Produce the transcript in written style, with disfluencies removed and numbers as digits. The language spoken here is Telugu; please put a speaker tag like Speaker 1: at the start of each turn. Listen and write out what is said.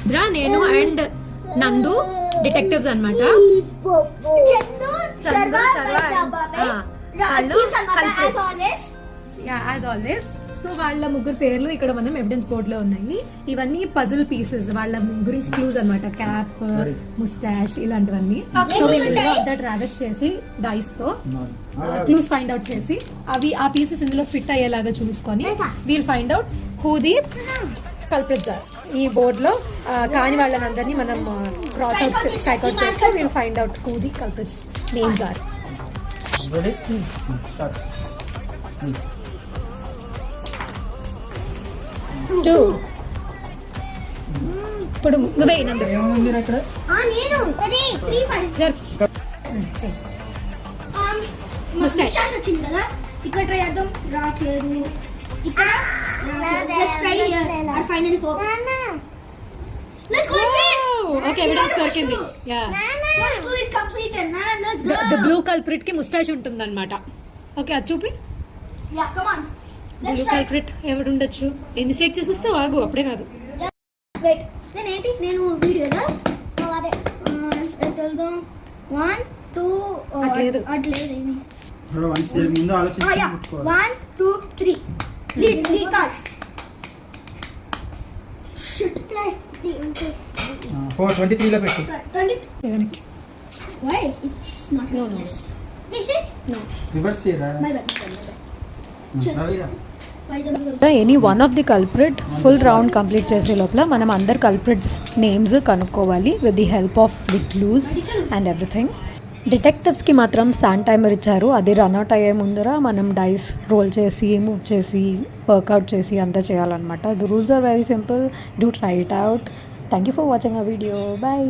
Speaker 1: రుద్ర, నేను అండ్ నందు డిటెక్టివ్స్ అనమాట. As always. సో వాళ్ళ ముగ్గురు పేర్లు ఇక్కడ మనం ఎవిడెన్స్ బోర్డ్ లో ఉన్నాయి. ఇవన్నీ పజిల్ పీసెస్, వాళ్ళ గురించి క్లూజ్ అనమాట. క్యాప్, ముస్టాష్, ఇలాంటివన్నీ. సో మేము దట్ రాబెట్స్ చేసి డైస్ తో క్లూస్ ఫైండ్ అవుట్ చేసి అవి ఆ పీసెస్ ఇందులో ఫిట్ అయ్యేలాగా చూసుకొని we'll find out who the culprits are. ఈ బోర్డ్ లో కాని వాళ్ళని అందరినీ మనం క్రాస్ అవుట్ స్ట్రైక్ అవుట్ చేస్తే we'll find out who the culprits names are. Two. ఇప్పుడు నువ్వే ముస్టాష్
Speaker 2: వచ్చింది కదా, ఇక్కడ ట్రై చేద్దాం. రావట్లేదు. ఇక్కడ ఫైనల్ హోప్.
Speaker 1: ఓకే, ఎవిడెన్స్ దొరికింది. ద బ్లూ కల్ప్రిట్ కి ముస్టాష్ ఉంటుందన్నమాట. ఓకే, అది చూపి. బ్లూ కల్ప్రిట్ ఎవడు ఉండొచ్చు? మిస్టేక్ చేసేస్తే వాగు, అప్పుడే కాదు.
Speaker 2: నేను వీడియోలో 1 2
Speaker 1: అట్లేదు.
Speaker 2: అట్లేదేమి.
Speaker 3: 1
Speaker 2: 2 3 లీడ్ కార్డ్.
Speaker 3: 423 లో పెట్టు.
Speaker 1: 7కి.
Speaker 2: Why it's not
Speaker 1: No,
Speaker 2: like
Speaker 1: no.
Speaker 2: this? This is
Speaker 1: No.
Speaker 3: Reverse చేయరా?
Speaker 2: my bad.
Speaker 3: రవిరా.
Speaker 2: Why the
Speaker 1: any one of the culprit full round complete చేసే లోపల మనం అందరు కల్ప్రిట్స్ నేమ్స్ కనుక్కోవాలి with the help of the clues and everything. డిటెక్టివ్స్కి మాత్రం శాండ్ టైమర్ ఇచ్చారు. అది రన్అట్ అయ్యే ముందర మనం డైస్ రోల్ చేసి మూవ్ చేసి వర్కౌట్ చేసి అంతా చేయాలన్నమాట. The rules are very simple. Do try it out. Thank you for watching a video. Bye.